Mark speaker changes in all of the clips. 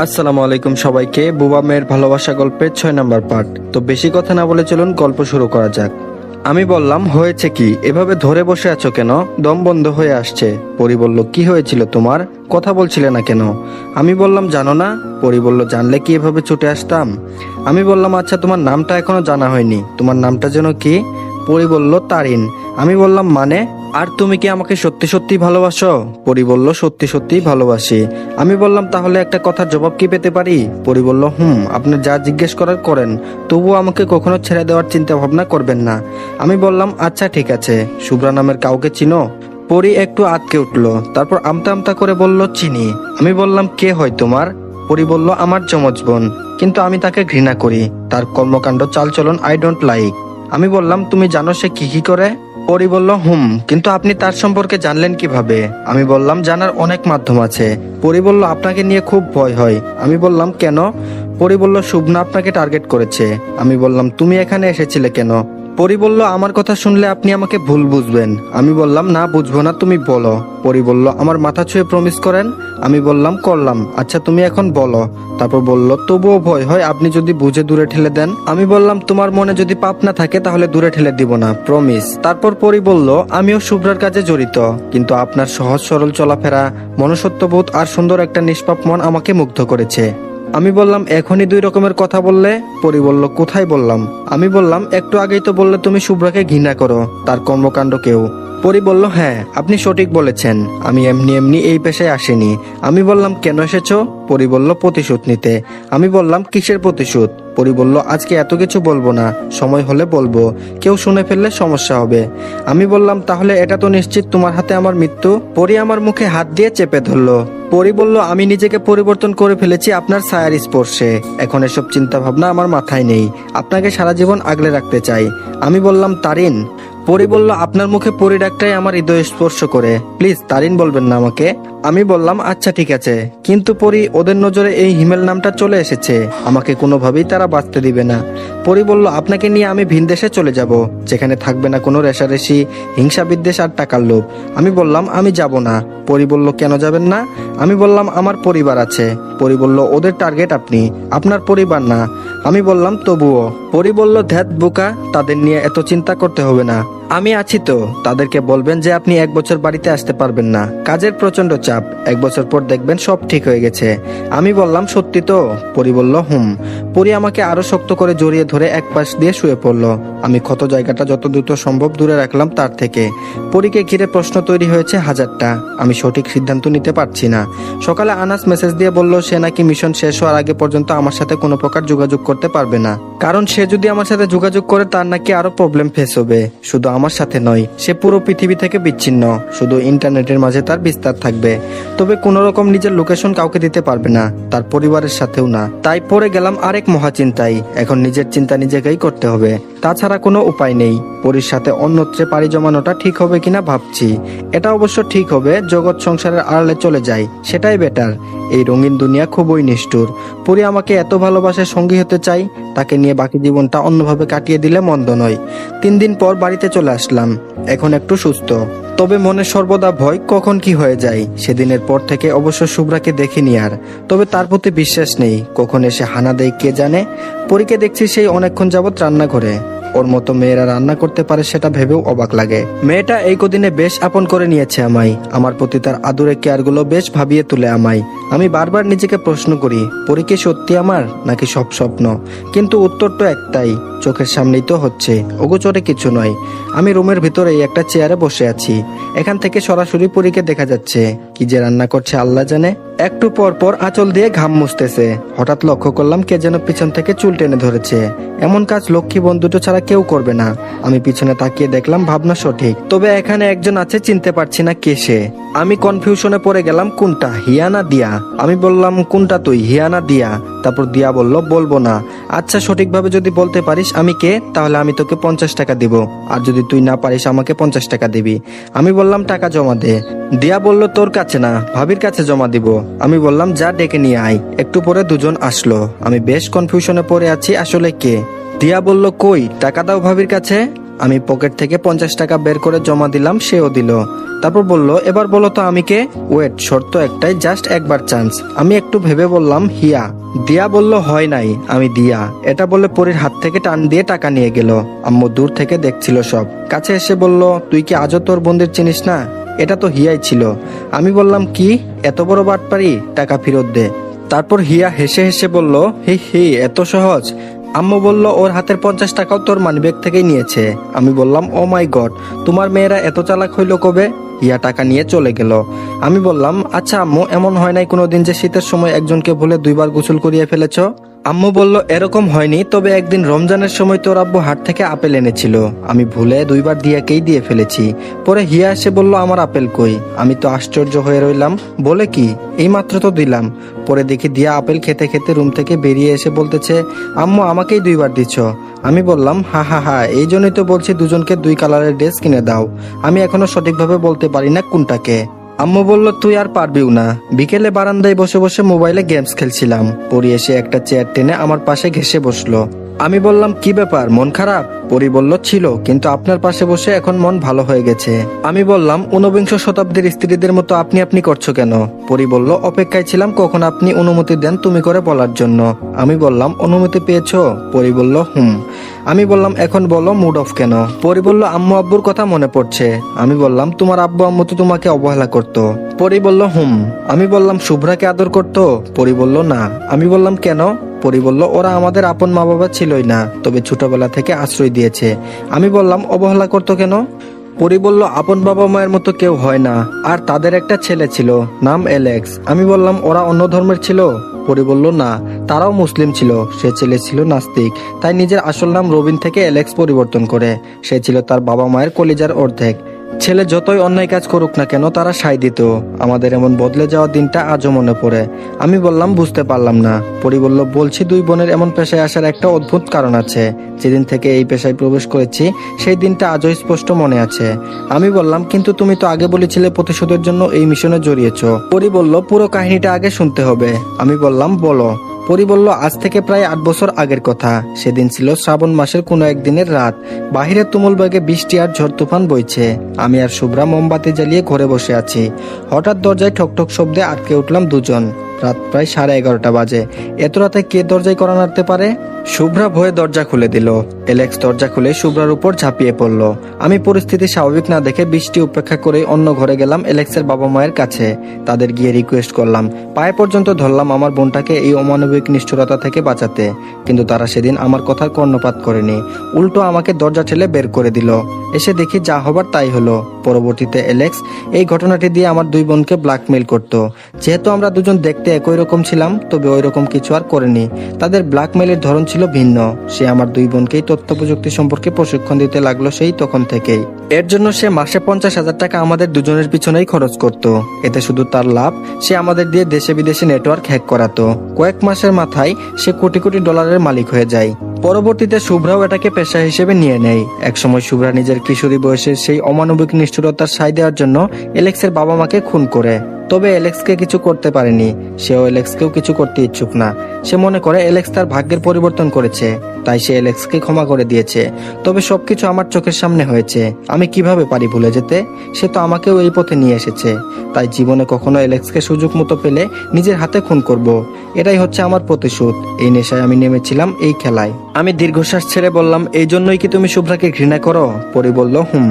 Speaker 1: আসসালামু আলাইকুম সবাইকে। বুবা মেয়ের ভালোবাসা গল্পের 6 নম্বর পার্ট। তো বেশি কথা না বলে চলুন গল্প শুরু করা যাক। আমি বললাম, হয়েছে কি, এভাবে ধরে বসে আছো কেন? দম বন্ধ হয়ে আসছে। পরি বলল, কি হয়েছিল তোমার? কথা বলছিলে না কেন? আমি বললাম, জানো না? পরি বলল, জানলে কি এভাবে ছুটে আসতাম? আমি বললাম, আচ্ছা তোমার নামটা এখনো জানা হয়নি, তোমার নামটা যেন কি? পরি বলল, তারিন। আমি বললাম, মানে? আর তুমি কি আমাকে সত্যি সত্যি ভালোবাসো? পরি বলল, সত্যি সত্যি ভালোবাসি। আমি বললাম, তাহলে একটা কথার জবাব কি পেতে পারি? পরি বলল, আপনার যা জিজ্ঞেস করার করেন, তবুও আমাকে কখনো ছেড়ে দেওয়ার চিন্তা ভাবনা করবেন না। আমি বললাম, আচ্ছা ঠিক আছে। শুভ্রা নামের কাউকে চিনো? পরি একটু আটকে উঠলো, তারপর আমতা আমতা করে বলল, চিনি। আমি বললাম, কে হয় তোমার? পরি বলল, আমার যমজ বোন, কিন্তু আমি তাকে ঘৃণা করি। তার কর্মকাণ্ড চালচলন আই ডোন্ট লাইক। আমি বললাম, তুমি জানো সে কি কি করে? পরি বলল, কিন্তু আপনি তার সম্পর্কে জানলেন কিভাবে? আমি বললাম, জানার অনেক মাধ্যম আছে। পরি বলল, আপনাকে নিয়ে খুব ভয় হয়। আমি বললাম, কেন? পরি বলল, শুভনা আপনাকে টার্গেট করেছে। আমি বললাম, তুমি এখানে এসেছিলে কেন? পরি বলল, আমার কথা শুনলে আপনি আমাকে ভুল বুঝবেন। আমি বললাম, না বুঝবো না, তুমি বলো। পরি বলল, আমার মাথা ছুঁয়ে প্রমিস করেন। আমি বললাম, করলাম। আচ্ছা তুমি এখন বলো। তারপর বলল, তবুও ভয় হয়, আপনি যদি বুঝে দূরে ঠেলে দেন। আমি বললাম, তোমার মনে যদি পাপ না থাকে তাহলে দূরে ঠেলে দিব না, প্রমিস। তারপর পরি বলল, আমিও শুভ্রার কাজে জড়িত, কিন্তু আপনার সহজ সরল চলাফেরা, মনুষ্যত্ববোধ আর সুন্দর একটা নিষ্পাপ মন আমাকে মুগ্ধ করেছে। আমি বললাম, এখনই 2 রকমের কথা বললে? পরি বলল, কোথায় বললাম? আমি বললাম, একটু আগেই তো বললে তুমি শুভ্রাকে ঘৃণা করো, তার কর্মকাণ্ডকেও। পরি বলল, হ্যাঁ আপনি সঠিক বলেছেন, আমি এমনি এমনি এই পেশায় আসিনি। আমি বললাম, কেন এসেছো? পরি বলল, প্রতিশোধ নিতে। আমি বললাম, কিসের প্রতিশোধ? পরি বলল, আজকে এত কিছু বলবো না, সময় হলে বলবো, কেউ শুনে ফেললে সমস্যা হবে। আমি বললাম, তাহলে এটা তো নিশ্চিত তোমার হাতে আমার মৃত্যু? পরি আমার মুখে হাত দিয়ে চেপে ধরলো। পরি বলল, আমি নিজেকে পরিবর্তন করে ফেলেছি আপনার ছায়ার স্পর্শে, এখন এসব চিন্তা ভাবনা আমার মাথায় নেই, আপনাকে সারা জীবন আগলে রাখতে চাই। আমি বললাম, তারিন? পরি বলল, আপনার মুখে পরি ডাকটাই আমার হৃদয় স্পর্শ করে, প্লিজ তারিন বলবেন না আমাকে। আমি বললাম, আচ্ছা ঠিক আছে, কিন্তু পরি ওদের নজরে এই হিমেল নামটা চলে এসেছে, আমাকে কোনোভাবেই তারা বাঁচতে দিবে না। পরি বলল, আপনাকে নিয়ে আমি ভিন দেশে চলে যাব, যেখানে থাকবে না কোনো রেশারেশি, হিংসা বিদ্বেষ আর টাকার লোভ। আমি বললাম, আমি যাব না। পরি বলল, কেন যাবেন না? আমি বললাম, আমার পরিবার আছে। পরি বলল, ওদের টার্গেট আপনি, আপনার পরিবার না। আমি বললাম, তবুও। পরি বলল, ধ্যাত বোকা, তাদের নিয়ে এত চিন্তা করতে হবে না, আমি আছি তো। তাদেরকে বলবেন যে আপনি 1 বছর বাড়িতে আসতে পারবেন না, কাজের প্রচন্ড চাপ, 1 বছর পর দেখবেন সব ঠিক হয়ে গেছে। আমি বললাম, সত্যি তো? পরি বলল, পরি আমাকে আরো শক্ত করে জড়িয়ে ধরে এক পাশ দিয়ে শুয়ে পড়ল। আমি ক্ষত জায়গাটা যত দ্রুত সম্ভব দূরে রাখলাম তার থেকে। পরীকে ঘিরে প্রশ্ন তৈরি হয়েছে হাজারটা, আমি সঠিক সিদ্ধান্ত নিতে পারছি না। সকালে আনাস মেসেজ দিয়ে বলল, সে নাকি মিশন শেষ হওয়ার আগে পর্যন্ত আমার সাথে কোনো প্রকার যোগাযোগ করতে পারবে না, কারণ সে যদি আমার সাথে যোগাযোগ করে তার নাকি আরো প্রবলেম ফেস হবে। শুধু আমার সাথে নয়, সে পুরো পৃথিবী থেকে বিচ্ছিন্ন, শুধু ইন্টারনেটের মাঝে তার বিস্তার থাকবে। তবে কোনো রকম নিজের লোকেশন কাউকে দিতে পারবে না, তার পরিবারের সাথেও না। তাই পড়ে গেলাম আরেক মহাচিন্তায়। এখন নিজের চিন্তা নিজেকেই করতে হবে, তাছাড়া কোনো উপায় নেই। পরির সাথে অন্যত্রে পাড়ি জমানোটা ঠিক হবে কিনা ভাবছি। এটা অবশ্য ঠিক হবে, জগৎ সংসারের আড়ালে চলে যায়, সেটাই বেটার। এই রঙিন দুনিয়া খুবই নিষ্ঠুর। পরি আমাকে এত ভালোবাসে, সঙ্গী হতে চাই, তাকে নিয়ে বাকি জীবনটা অন্যভাবে কাটিয়ে দিলে মন্দ নয়। 3 দিন পর বাড়িতে চলে আসলাম, এখন একটু সুস্থ, তবে মনে সর্বদা ভয় কখন কি হয়ে যায়। সেদিনের পর থেকে অবশ্য শুভ্রাকে দেখিনি আর, তবে তার প্রতি বিশ্বাস নেই, কখন এসে হানা দেয় কে জানে। পরীকে দেখছি সেই অনেকক্ষণ যাবৎ রান্নাঘরে, ওর মতো মেয়েরা রান্না করতে পারে সেটা ভেবেও অবাক লাগে। মেয়েটা এই কদিনে বেশ আপন করে নিয়েছে আমায়, আমার প্রতি তার আদুরে কেয়ারগুলো বেশ ভাবিয়ে তুলে আমায়। আমি বারবার নিজেকে প্রশ্ন করি, পরি কি সত্যি আমার, নাকি সব স্বপ্ন? কিন্তু উত্তর তো একটাই, চোখের সামনেই তো হচ্ছে, অগোচরে কিছু নয়। আমি রুমের ভিতরেই একটা চেয়ারে বসে আছি, এখান থেকে সরাসরি পরীকে দেখা যাচ্ছে, কি যে রান্না করছে আল্লাহ জানে। একটু পর পর আঁচল দিয়ে ঘাম মুছতেছে। হঠাৎ লক্ষ্য করলাম কে যেন পিছন থেকে চুল টেনে ধরেছে। এমন কাজ লক্ষ্মী বোন দুটো ছাড়া কেউ করবে না। আমি পিছনে তাকিয়ে দেখলাম ভাবনা সঠিক, তবে এখানে একজন আছে, চিনতে পারছি না কে সে। আমি কনফিউশনে পড়ে গেলাম, কোনটা হিয়া না দিয়া? আমি বললাম, কোনটা তুই, হিয়া না দিয়া? তারপর দিয়া বলল, বলবো না। আচ্ছা সঠিকভাবে যদি বলতে পারিস আমি কে, তাহলে আমি তোকে 50 টাকা দিব, আর যদি তুই না পারিস আমাকে 50 টাকা দিবি। আমি বললাম, টাকা জমা দে। দিয়া বলল, তোর কাছে না, ভাবির কাছে জমা দিব। আমি বললাম, যা ডেকে নিয়ে আয়। একটু পরে দুজন আসলো, আমি বেশ কনফিউশনে পড়ে আছি আসলে কে। দিয়া বলল, কই টাকা দাও ভাবির কাছে। আমি পকেট থেকে 50 টাকা বের করে জমা দিলাম, সেও দিল। তারপর বলল, এবার বলো তো আমি কে? ওয়েট, শর্ত একটাই, জাস্ট একবার চান্স। আমি একটু ভেবে বললাম, হিয়া। দিয়া বলল, হয় নাই, আমি দিয়া। এটা বলে পরীর হাত থেকে টান দিয়ে টাকা নিয়ে গেল। আম্মু দূর থেকে দেখছিল সব। কাছে এসে বলল, তুই কি আজও তোর বোনদের চিনিস না? এটা তো হিয়াই ছিল। আমি বললাম, কি এত বড় বাটপারি, টাকা ফেরত দে। তারপর হিয়া হেসে হেসে বলল, হি হি, এত সহজ? আম্মু বলল, ওর হাতের 50 টাকাও তোর মানিব্যাগ থেকেই নিয়েছে। আমি বললাম, ও মাই গড, তোমার মেয়েরা এত চালাক হইল কবে? হিয়া টাকা নিয়ে চলে গেল। আমি বললাম, আচ্ছা আম্মু, এমন হয় নাই কোনোদিন যে শীতের সময় একজনকে ভুলে 2বার গোসল করিয়ে ফেলেছো? আম্মু বলল, এরকম হয়নি, তবে একদিন রমজানের সময় তোর আব্বু হাট থেকে আপেল এনেছিল, আমি ভুলে 2বার দিয়াকেই দিয়ে ফেলেছি। পরে হিয়া এসে বলল, আমার আপেল কই? আমি তো আশ্চর্য হয়ে রইলাম, বলে কি, এইমাত্র তো দিলাম। পরে দেখি দিয়া আপেল খেতে খেতে রুম থেকে বেরিয়ে এসে বলতেছে, আম্মু আমাকেই 2বার দিচ্ছ। আমি বললাম, হা হা হা, এই জন্যই তো বলছি দুজনকে 2 কালারের ড্রেস কিনে দাও। আমি এখনো সঠিকভাবে বলতে পারি না কোনটাকে। আম্মু বলল, তুই আর পারবিও না। বিকেলে বারান্দায় বসে বসে মোবাইলে গেমস খেলছিলাম। পরি এসে একটা চেয়ার টেনে আমার পাশে ঘেসে বসলো। আমি বললাম, কি ব্যাপার, মন খারাপ? পরি বলল, ছিল, কিন্তু আপনার পাশে বসে এখন মন ভালো হয়ে গেছে। আমি বললাম, 49 শতাব্দীর স্ত্রীদের মতো আপনি আপনি করছো কেন? পরি বলল, অপেক্ষায় ছিলাম কখন আপনি অনুমতি দেন তুমি করে বলার জন্য। আমি বললাম, অনুমতি পেয়েছো? পরি বলল, হুম। আমি বললাম, এখন বলো মুড অফ কেন? পরি বলল, আম্মু আব্বুর কথা মনে পড়ছে। আমি বললাম, তোমার আব্বু আম্মু তো তোমাকে অবহেলা করতো। পরি বলল, হুম। আমি বললাম, শুভ্রাকে আদর করতো? পরি বলল, না। আমি বললাম, কেন? পরি বলল, ওরা আমাদের আপন মা বাবা ছিলই না, তবে ছোটবেলা থেকে আশ্রয় দিয়েছে। আমি বললাম, অবহেলা করতো কেন? পরি বলল, আপন বাবা মায়ের মতো কেউ হয় না, আর তাদের একটা ছেলে ছিল, নাম অ্যালেক্স। আমি বললাম, ওরা অন্য ধর্মের ছিল? পরি বলল, না, তারাও মুসলিম ছিল। সে ছেলে ছিল নাস্তিক, তাই নিজের আসল নাম রবিন থেকে অ্যালেক্স পরিবর্তন করে। সে ছিল তার বাবা মায়ের কলিজার অর্ধেক। ছেলে যতই অন্যায় কাজ করুক না কেন, তারা সায় দিত। আমাদের এমন বদলে যাওয়া দিনটা আজও মনে পড়ে। আমি বললাম, বুঝতে পারলাম না। পরি বলল, বলছি, 2 বোনের এমন পেশায় আসার একটা অদ্ভুত কারণ আছে। যেদিন থেকে এই পেশায় প্রবেশ করেছি, সেই দিনটা আজও স্পষ্ট মনে আছে। আমি বললাম, কিন্তু তুমি তো আগে বলেছিলে প্রতিশোধের জন্য এই মিশনে জড়িয়েছ। পরি বলল, পুরো কাহিনীটা আগে শুনতে হবে। আমি বললাম, বলো। পরি বলল, আজ থেকে প্রায় 8 বছর আগের কথা। সেদিন ছিল শ্রাবণ মাসের কোনো একদিনের রাত। বাহিরে তুমুল বেগে বৃষ্টি আর ঝড় তুফান বইছে। আমি আর শুভ্রা মোমবাতি জ্বালিয়ে ঘরে বসে আছি। হঠাৎ দরজায় ঠকঠক শব্দে আটকে উঠলাম দুজন। রাত প্রায় 11:30 বাজে। এত রাতে কে দরজায় কড়া নাড়তে পারে? শুভ্রা ভয়ে দরজা খুলে দিল। অ্যালেক্স দরজা খুলে শুভ্রার উপর ঝাঁপিয়ে পড়ল। আমি পরিস্থিতি স্বাভাবিক না দেখে বৃষ্টি উপেক্ষা করে অন্য ঘরে গেলাম অ্যালেক্সের বাবা মায়ের কাছে। তাদের গিয়ে রিকোয়েস্ট করলাম, পায়ে পর্যন্ত ধরলাম আমার বোনটাকে এই অমানবিক নিষ্ঠুরতা থেকে বাঁচাতে। কিন্তু তারা সেদিন আমার কথার কর্ণপাত করেনি, উল্টো আমাকে দরজা ঠেলে বের করে দিল। এসে দেখি যা হবার তাই হলো। পরবর্তীতে অ্যালেক্স এই ঘটনাটি দিয়ে আমার 2 বোনকে ব্ল্যাকমেইল করত। যেহেতু আমরা দুজন দেখতে একই রকম ছিলাম, তবে ওই রকম কিছু আর করেনি। তাদের ব্ল্যাকমেইলের ধরন ছিল ভিন্ন। সে আমার 2 বোনকেই তথ্য প্রযুক্তি সম্পর্কে প্রশিক্ষণ দিতে লাগলো সেই তখন থেকেই। এর জন্য সে মাসে 50,000 টাকা আমাদের দুজনের পিছনেই খরচ করত। এতে শুধু তার লাভ, সে আমাদের দিয়ে দেশে বিদেশে নেটওয়ার্ক হ্যাক করাতো। কয়েক মাসের মাথায় সে কোটি কোটি ডলারের মালিক হয়ে যায়। পরবর্তীতে শুভ্রাও এটাকে পেশা হিসেবে নিয়ে নেয়। একসময় শুভ্রা নিজের কিশোরী বয়সে সেই অমানবিক নিষ্ঠুরতার সায় দেওয়ার জন্য অ্যালেক্সের বাবা মাকে খুন করে। তবে অ্যালেক্সকে কিছু করতে পারেনি। সেও অ্যালেক্সকেও কিছু করতে ইচ্ছুক না। সে মনে করে অ্যালেক্স তার ভাগ্যের পরিবর্তন করেছে, তাই সে অ্যালেক্সকে ক্ষমা করে দিয়েছে। তবে সবকিছু আমার চোখের সামনে হয়েছে, আমি কিভাবে পারি ভুলে যেতে? সে তো আমাকেও এই পথে নিয়ে এসেছে। তাই জীবনে কখনো অ্যালেক্সকে সুযোগ মতো পেলে নিজের হাতে খুন করব। এটাই হচ্ছে আমার প্রতিশোধ। এই নেশায় আমি নেমেছিলাম, এই খেলায়। আমি দীর্ঘশ্বাস ছেড়ে বললাম, এই জন্যই কি তুমি শুভ্রাকে ঘৃণা করো? পরি বলল, হুম।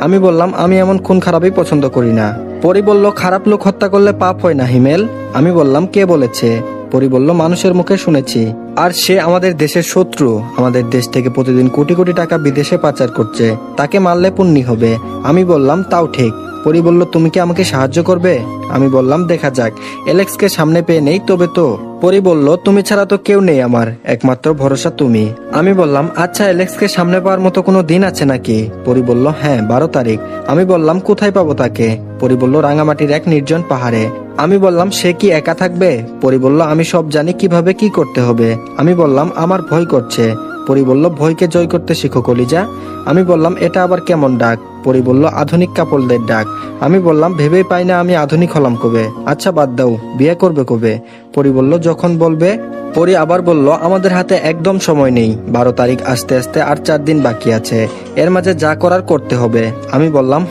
Speaker 1: আমি বললাম, আমি এমন খুন খারাপই পছন্দ করি না। পরি বলল, খারাপ লোক হত্যা করলে পাপ হয় না হিমেল? আমি বললাম, কে বলেছে? পরি বলল, মানুষের মুখে শুনেছি। আর সে আমাদের দেশের শত্রু। আমাদের দেশ থেকে প্রতিদিন কোটি কোটি টাকা বিদেশে পাচার করছে। তাকে মারলে পুণ্যি হবে। আমি বললাম, তাও ঠিক। পরি বলল, তুমি কি আমাকে সাহায্য করবে? আমি বললাম, দেখা যাক। অ্যালেক্সকে সামনে পেয়ে নেই তবে তো। পরি বলল, তুমি ছাড়া তো কেউ নেই আমার, একমাত্র ভরসা তুমি। আমি বললাম, আচ্ছা, অ্যালেক্সকে সামনে পাওয়ার মতো কোনো দিন আছে নাকি? পরি বলল, হ্যাঁ, 12 তারিখ। আমি বললাম, কোথায় পাবো তাকে? পরি বলল, রাঙামাটির এক নির্জন পাহাড়ে। আমি বললাম, সে কি একা থাকবে? পরি বলল, আমি সব জানি কিভাবে কি করতে হবে। আমি বললাম, আমার ভয় করছে। পরি বলল, ভয়কে জয় করতে শিখো কলিজা। আমি বললাম, এটা আবার কেমন ডাক? পরি বলল, আধুনিক কাপলদের ডাক। আমি বললাম, ভেবেই পাই না আমি আধুনিক হলাম কবে। আচ্ছা বাদ দাও, বিয়ে করবে কবে? পরি বলল, যখন বলবে। পরি আবার বলল, আমাদের হাতে একদম সময় নেই, 12 তারিখ আসতে আসতে আর 4 দিন বাকি আছে, এর মাঝে যা করার করতে হবে। আমি বললাম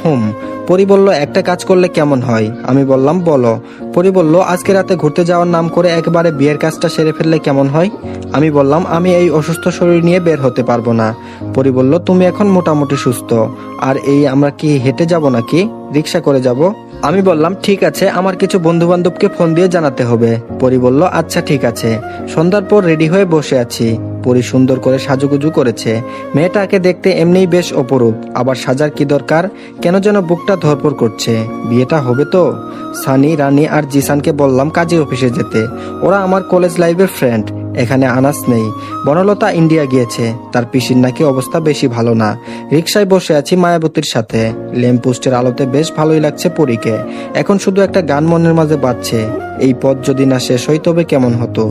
Speaker 1: পরি বলল, একটা কাজ করলে কেমন হয়? আমি বললাম বলো। পরি বলল, আজকে রাতে ঘুরতে যাওয়ার নাম করে একবারে বিয়ের কাজটা সেরে ফেললে কেমন হয়? আমি বললাম, আমি এই অসুস্থ শরীর নিয়ে বের হতে পারবো না। পরি বলল, তুমি এখন মোটামুটি সুস্থ, আর এই আমরা কি হেঁটে যাব নাকি রিক্সা করে যাব? আমি বললাম, ঠিক আছে, আমার কিছু বন্ধু বান্ধবকে ফোন দিয়ে জানাতে হবে। পরি বলল, আচ্ছা ঠিক আছে। সন্ধ্যার পর রেডি হয়ে বসে আছি। পরি সুন্দর করে সাজুগুজু করেছে। মেয়েটাকে দেখতে এমনিই বেশ অপরূপ, আবার সাজার কি দরকার? কেন যেন বুকটা ধরপড় করছে। বিয়েটা হবে তো? সানি, রানী আর জিসানকে বললাম কাজী অফিসে যেতে। ওরা আমার কলেজ লাইফের ফ্রেন্ড। এখানে আনাস নেই, বনলতা ইন্ডিয়া গিয়েছে, তার পিসির নাকি অবস্থা বেশি ভালো না। রিক্সায় বসে আছি মায়াবতীর সাথে। ল্যাম্পপোস্টের আলোতে বেশ ভালোই লাগছে পরীকে। এখন শুধু একটা গান মনের মাঝে বাজছে, এই পথ যদি না শেষ হয় তবে কেমন হতো।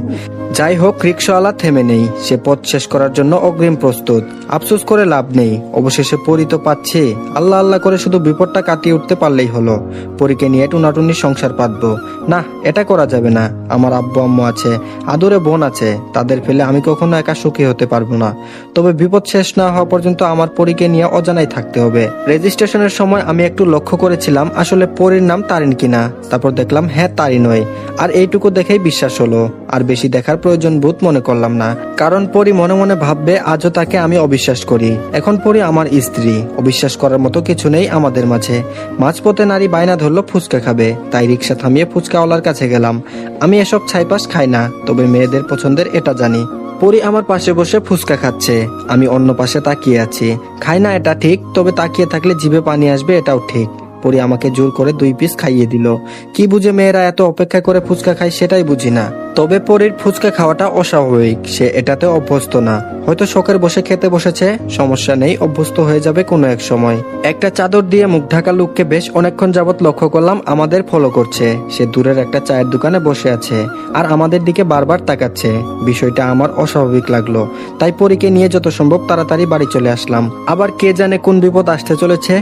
Speaker 1: যাই হোক, রিক্সাওয়ালা থেমে নেই, সে পথ শেষ করার জন্য অগ্রিম প্রস্তুত। আফসোস করে লাভ নেই, অবশেষে পরি তো পাচ্ছে। আল্লাহ আল্লাহ করে শুধু বিপদটা কাটিয়ে উঠতে পারলেই হলো। পরীকে নিয়ে টুনাটুনি সংসার পাতবো না, এটা করা যাবে না। আমার আব্বু আম্মু আছে, আদরে বোন আছে, তাদের ফেলে আমি কখনো একা সুখী হতে পারবো না। তবে বিপদ শেষ না হওয়া পর্যন্ত আমার পরীকে নিয়ে অজানাই থাকতে হবে। রেজিস্ট্রেশনের সময় আমি একটু লক্ষ্য করেছিলাম আসলে পরীর নাম তারিন কিনা। তারপর দেখলাম হ্যাঁ তারিন নয়, আর এইটুকু দেখেই বিশ্বাস হলো। আর বেশি দেখার প্রয়োজন বোধ মনে করলাম না, কারণ পরি মনে মনে ভাববে আজও তাকে আমি অবিশ্বাস করি। এখন পরি আমার স্ত্রী, অবিশ্বাস করার মতো কিছু নেই আমাদের মাঝে। মাঝপথে নারী বায়না ধরলো ফুচকা খাবে, তাই রিক্সা থামিয়ে ফুচকাওয়ালার কাছে গেলাম। আমি এসব ছাইপাস খাই না, তবে মেয়েদের পছন্দের এটা জানি। পরি আমার পাশে বসে ফুচকা খাচ্ছে, আমি অন্য পাশে তাকিয়ে আছি। খাই না এটা ঠিক, তবে তাকিয়ে থাকলে জিভে পানি আসবে এটাও ঠিক। পরি আমাকে জোর করে 2 পিস খাইয়ে দিল। কি বুঝে মেয়েরা এত অপেক্ষা করে ফুচকা খায় সেটাই বুঝি না। তবে পরির ফুচকা খাওয়াটা অস্বাভাবিক, সে এটাতে অভ্যস্ত না। হয়তো শখের বসে খেতে বসেছে, সমস্যা নেই, অভ্যস্ত হয়ে যাবে কোনো এক সময়। একটা চাদর দিয়ে মুখ ঢাকা লোককে বেশ অনেকক্ষণ যাবত লক্ষ্য করলাম আমাদের ফলো করছে। সে দূরের একটা চায়ের দোকানে বসে আছে আর আমাদের দিকে বারবার তাকাচ্ছে। বিষয়টা আমার অস্বাভাবিক লাগলো, তাই পরীকে নিয়ে যত সম্ভব তাড়াতাড়ি বাড়ি চলে আসলাম। আবার কে জানে কোন বিপদ আসতে চলেছে।